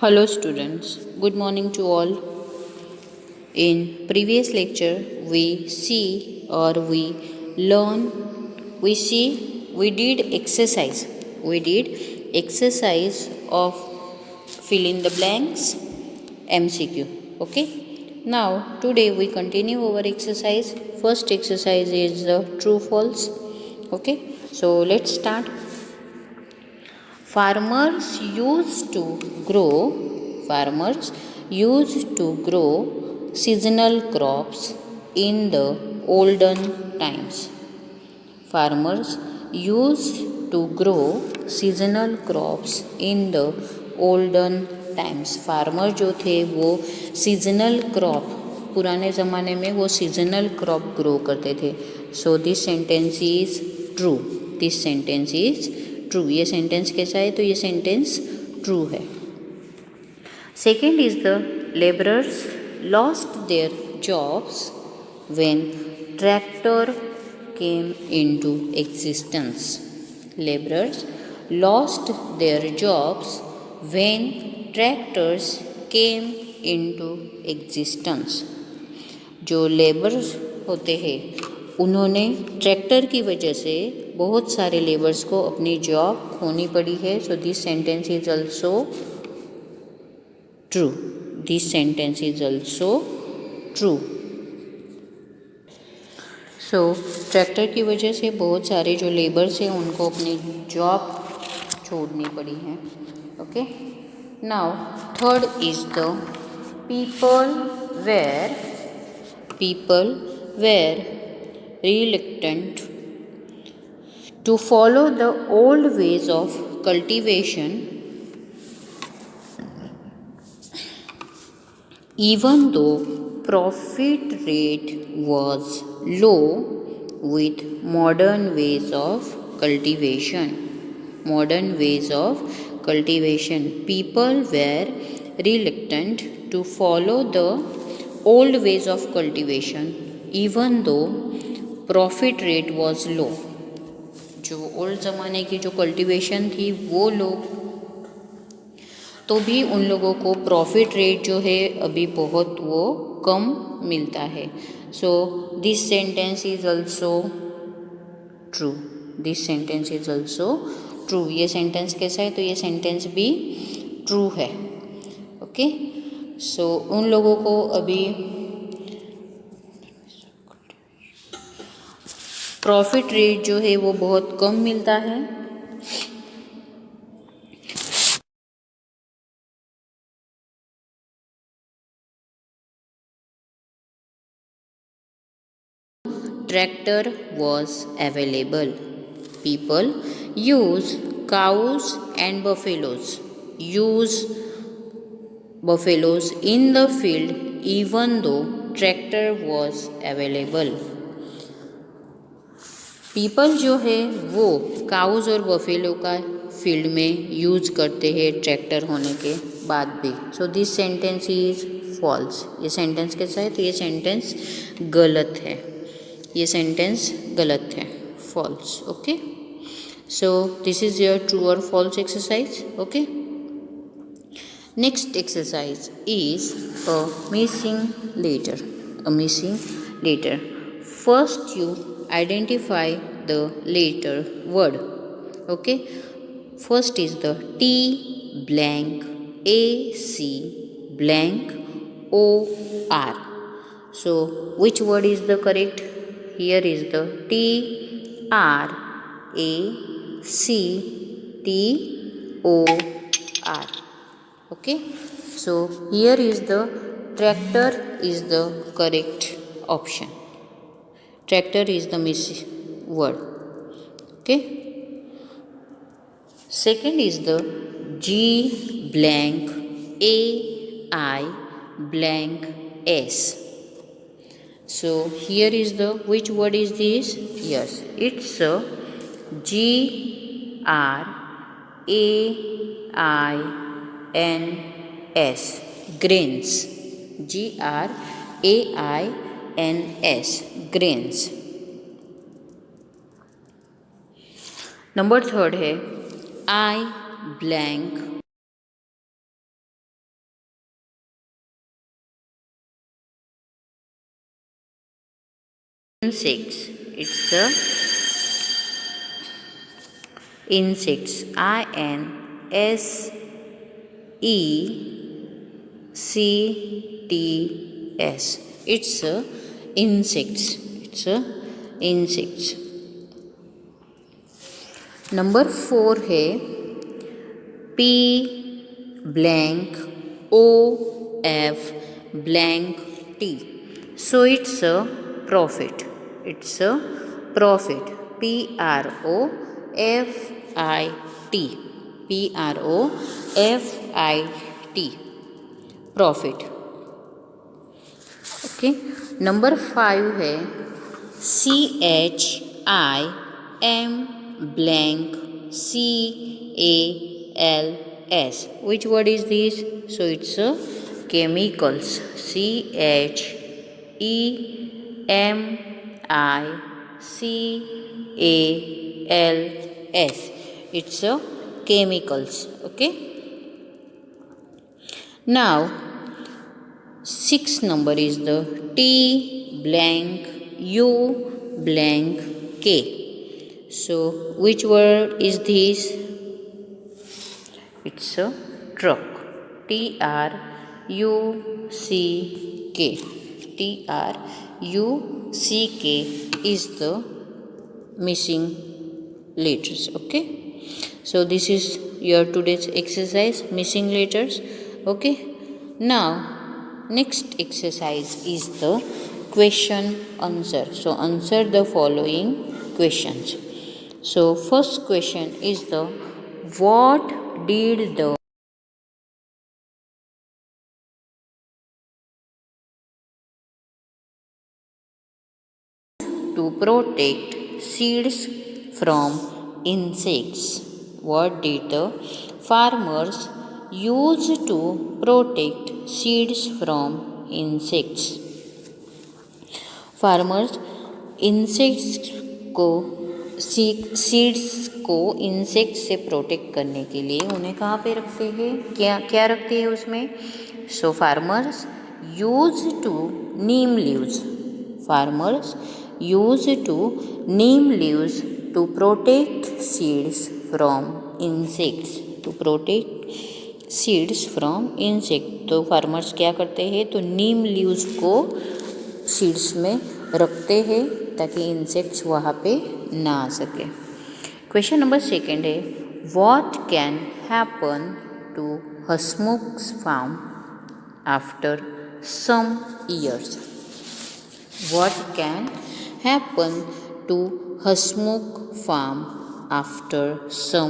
Hello students, good morning to all. In previous lecture we did exercise. We did exercise of fill in the blanks MCQ. Okay. Now today we continue our exercise. First exercise is the true false. Okay. So let's start. Farmers used to grow seasonal crops in the olden times. Farmers used to grow seasonal crops in the olden times. Farmer जो थे वो seasonal crop पुराने ज़माने में वो seasonal crop grow करते थे. सो this sentence is true. This sentence is true. ये सेंटेंस कैसा है? तो ये सेंटेंस ट्रू है. Second is the labourers lost their jobs when tractor came into existence. Laborers lost their jobs when tractors came into existence. जो labours होते हैं उन्होंने ट्रैक्टर की वजह से बहुत सारे लेबर्स को अपनी जॉब खोनी पड़ी है. सो this sentence is also true. This sentence is also true. So tractor की वजह से बहुत सारे जो लेबर्स हैं उनको अपनी जॉब छोड़नी पड़ी है. Okay. Now third is the people were reluctant to follow the old ways of cultivation even though profit rate was low with modern ways of cultivation. People were reluctant to follow the old ways of cultivation even though profit rate was low. जो old ज़माने की जो cultivation थी वो लोग तो भी उन लोगों को प्रॉफिट रेट जो है अभी बहुत वो कम मिलता है. सो this sentence is also true. This sentence is also true. ये सेंटेंस कैसा है? तो ये सेंटेंस भी ट्रू है. ओके. सो उन लोगों को अभी प्रॉफिट रेट जो है वो बहुत कम मिलता है. Tractor was available. People use cows and buffaloes in the field even though tractor was available. People जो है वो काउज और बफेलो का फील्ड में यूज करते हैं ट्रैक्टर होने के बाद भी. So this sentence is false. ये सेंटेंस कैसा है? तो ये सेंटेंस गलत है. ये सेंटेंस गलत है. False. Okay. So this is your true or false exercise. Okay. Next exercise is a missing letter. First you identify the letter word. Okay. First is the T blank AC blank OR. So which word is the correct? Here is the T R A C T O R. Okay. So here is the tractor is the correct option. Tractor is the missing word. Okay. Second is the G blank A I blank S. So here is the which word is this? Yes, it's a G R A I N S. Grains. G R A I N S. Grains. Number third है I blank insects. It's the insects. INSECTS. It's a insects. It's a insects. Number 4 है P blank OF blank T. So it's a profit. It's a profit. PROFIT. PROFIT. Profit. Okay. Number 5 है CHIM blank CALS. Which word is this? So it's a chemicals. CHEMICALS. It's a chemicals. Okay. Now 6th number is the T blank U blank K. So which word is this? It's a truck. TRUCK. TRUCK is the missing letters. Okay. So this is your today's exercise, missing letters. Okay. Now next exercise is the question answer. So answer the following questions. So first question is the what did the to protect seeds from insects? What did the farmers use to protect seeds from insects? Farmers insects को seeds को insect से protect करने के लिए उन्हें कहाँ पे रखते हैं, क्या क्या रखते हैं उसमें? So farmers use to neem leaves. Farmers use to neem leaves to protect seeds from insects. To protect seeds from insect. तो फार्मर्स क्या करते हैं? तो नीम लीव्स को सीड्स में रखते हैं ताकि इंसेक्ट्स वहाँ पे ना आ सके. क्वेश्चन नंबर 2 है what can happen to Hasmukh's farm after some years? What can happen to Hasmukh farm after some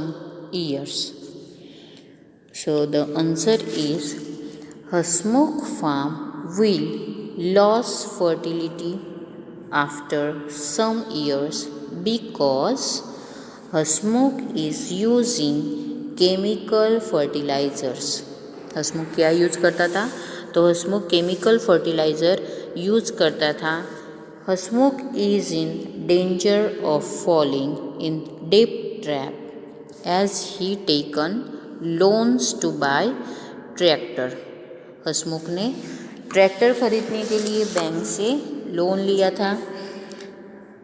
years? So the answer is Hasmukh farm will lose fertility after some years because Hasmukh is using chemical fertilizers. Hasmukh क्या use करता था? तो हसमुख chemical fertiliser use करता था. Hasmukh is in danger of falling in debt trap as he taken loans to buy tractor. Hasmukh ने tractor खरीदने के लिए बैंक से लोन लिया था.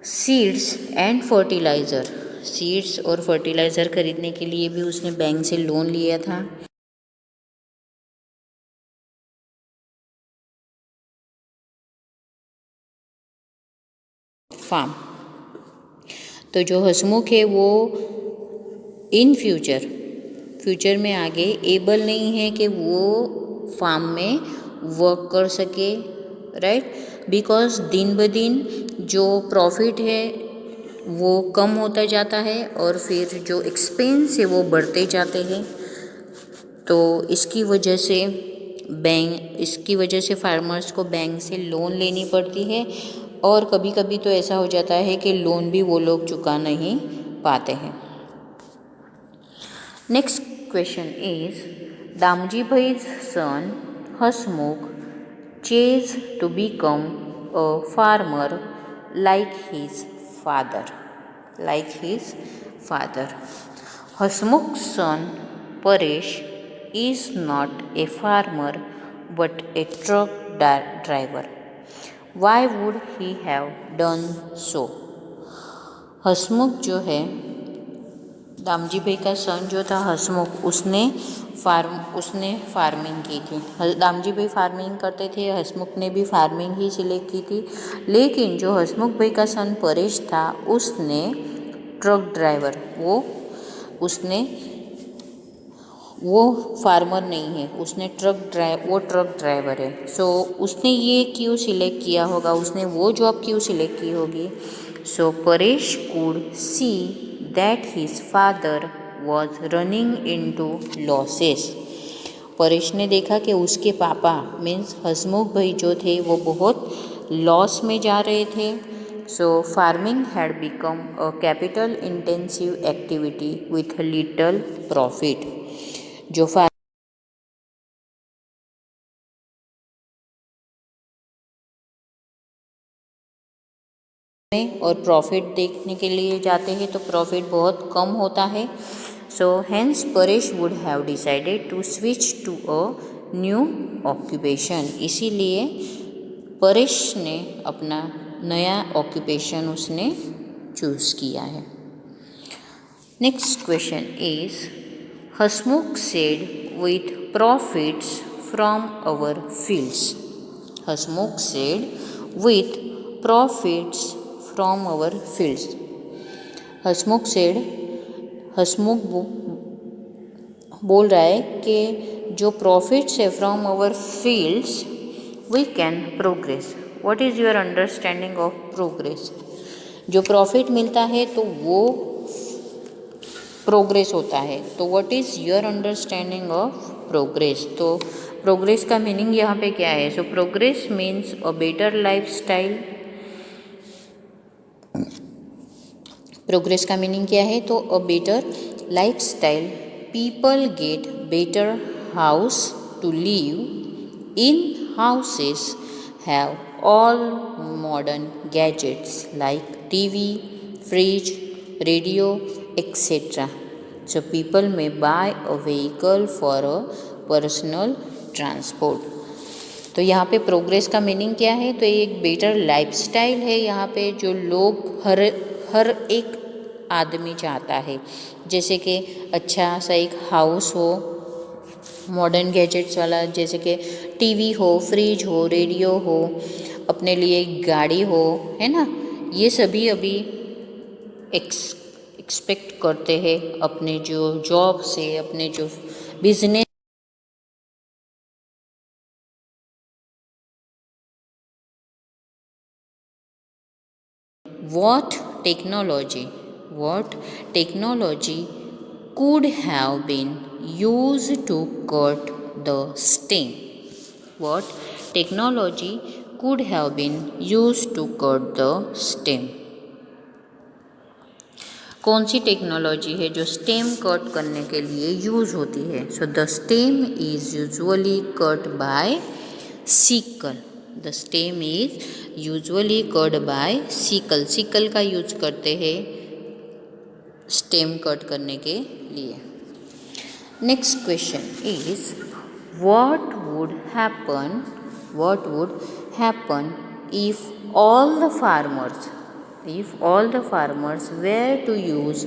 Seeds and fertiliser. सीड्स और फर्टिलाइज़र खरीदने के लिए भी उसने बैंक से लोन लिया था. फार्म. तो जो हसमुख है वो इन फ्यूचर में आगे एबल नहीं है कि वो फार्म में वर्क कर सके. राइट. बिकॉज दिन ब दिन जो प्रॉफिट है वो कम होता जाता है और फिर जो एक्सपेंस है वो बढ़ते जाते हैं. तो इसकी वजह से फार्मर्स को बैंक से लोन लेनी पड़ती है और कभी कभी तो ऐसा हो जाता है कि लोन भी वो लोग चुका नहीं पाते हैं. नेक्स्ट क्वेश्चन इज दामजी भाई's son Hasmukh chose to become a farmer like his father. Hasmukh's son Paresh is not a farmer but a truck driver. Why would he have done so. Hasmukh जो है, दामजी भाई का सन जो था हसमुख, उसने फार्मिंग की थी। दामजी भाई फार्मिंग करते थे, हसमुख ने भी फार्मिंग ही सिलेक्ट की थी। लेकिन जो हसमुख भाई का सन परेश था, उसने ट्रक ड्राइवर, वो फार्मर नहीं है, उसने ट्रक ड्राइवर है। सो उसने ये क्यों सिलेक्ट किया होगा, उसने वो जॉब क्यों सिलेक्ट की होगी। So Paresh could see that his father was running into losses. Paresh ने देखा कि उसके पापा मीन्स हसमुख भाई जो थे वो बहुत लॉस में जा रहे थे। So farming had become a capital intensive activity with little profit. जो और प्रॉफिट देखने के लिए जाते हैं तो प्रॉफिट बहुत कम होता है। So hence Paresh would have decided to switch to a new occupation. इसीलिए परेश ने अपना नया ऑक्यूपेशन उसने चूज़ किया है। Next question is Hasmukh said with profits from our fields. Hasmukh said with profits from our fields. Hasmukh बोल रहा है कि जो प्रॉफिट्स है from our fields we can progress. What is your understanding of progress. जो प्रॉफिट मिलता है तो वो प्रोग्रेस होता है। तो what is your understanding of progress. तो प्रोग्रेस का मीनिंग यहाँ पे क्या है। So progress means a better lifestyle. Progress का मीनिंग क्या है, तो a better lifestyle, people get better house to live in, houses have all modern gadgets like TV, fridge, radio etcetera. So people may buy a vehicle for a personal transport. तो यहाँ पे progress का meaning क्या है, तो ये एक better lifestyle है यहाँ पे, जो लोग हर एक आदमी चाहता है। जैसे कि अच्छा सा एक हाउस हो मॉडर्न गैजेट्स वाला, जैसे कि टीवी हो, फ्रिज हो, रेडियो हो, अपने लिए गाड़ी हो, है ना। ये सभी अभी एक्सपेक्ट करते हैं अपने जो जॉब से, अपने जो business. What technology could have been used to cut the stem? What technology could have been used to cut the stem? कौन सी टेक्नोलॉजी है जो स्टेम कट करने के लिए यूज़ होती है। So the stem is usually cut by sickle. The stem is usually cut by sickle. Sickle का use करते हैं स्टेम कट करने के लिए। Next question is what would happen if all the farmers were to use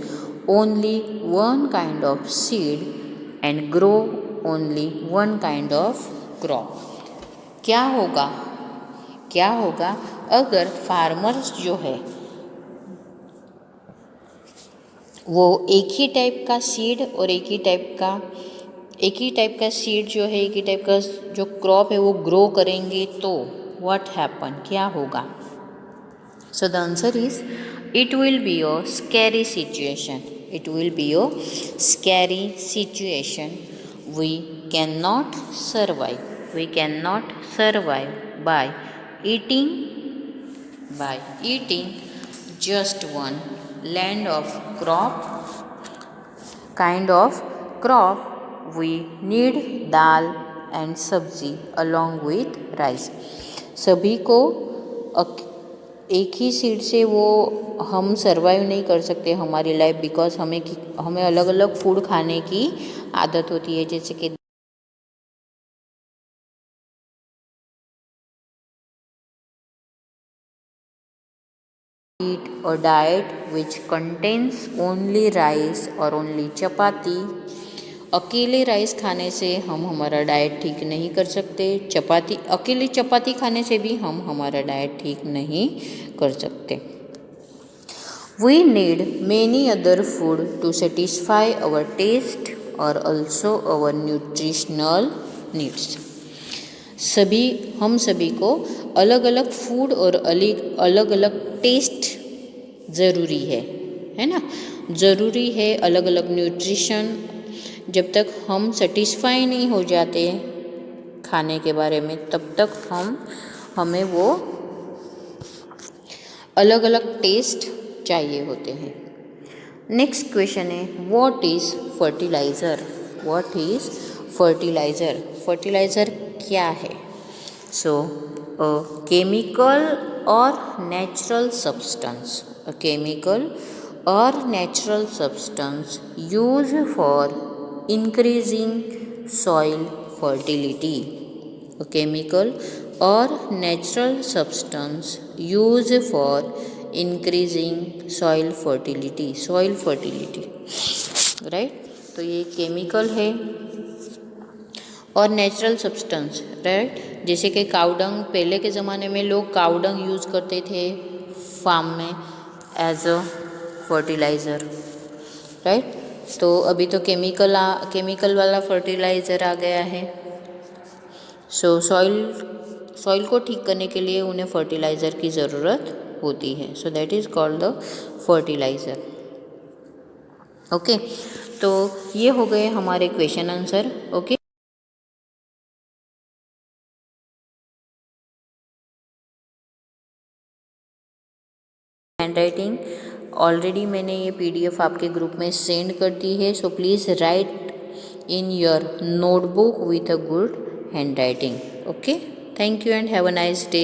only one kind of seed and grow only one kind of crop। क्या होगा अगर farmers जो है वो एक ही टाइप का सीड और एक ही टाइप का सीड जो है, एक ही टाइप का जो क्रॉप है वो ग्रो करेंगे, तो व्हाट हैपन, क्या होगा। So the answer is it will be a scary situation. We can not survive by eating just one kind of crop. We need dal and सब्जी along with राइस। सभी को एक ही seed से वो हम survive नहीं कर सकते हमारी लाइफ, बिकॉज हमें अलग अलग फूड खाने की आदत होती है, जैसे कि a diet which contains only rice or only chapati. अकेले राइस खाने से हम हमारा डाइट ठीक नहीं कर सकते, अकेली चपाती खाने से भी हम हमारा डाइट ठीक नहीं कर सकते. We need many other food to satisfy our taste or also our nutritional needs. हम सभी को अलग अलग फूड और अलग अलग टेस्ट ज़रूरी है ना. ज़रूरी है अलग अलग न्यूट्रिशन. जब तक हम सेटिस्फाई नहीं हो जाते खाने के बारे में, तब तक हमें वो अलग अलग टेस्ट चाहिए होते हैं. नेक्स्ट क्वेश्चन है, what is fertiliser. What is fertiliser. Fertiliser क्या है? सो अ केमिकल और नेचुरल सब्सटेंस. अ केमिकल और natural substance use for increasing soil fertility. A chemical or natural substance used for increasing soil fertility. Soil fertility, right? तो ये chemical है और natural substance, right. जैसे कि काउडंग, पहले के ज़माने में लोग काउडंग यूज़ करते थे फार्म में एज अ फर्टिलाइज़र, राइट. तो अभी तो केमिकल वाला फर्टिलाइज़र आ गया है. सो सॉइल को ठीक करने के लिए उन्हें फर्टिलाइज़र की ज़रूरत होती है. So that is called the fertiliser. Okay, तो ये हो गए हमारे question answer. Okay, hand writing already मैंने ये PDF आपके ग्रुप में सेंड कर दी है. So please write in your notebook with a good hand writing. Okay, thank you and have a nice day.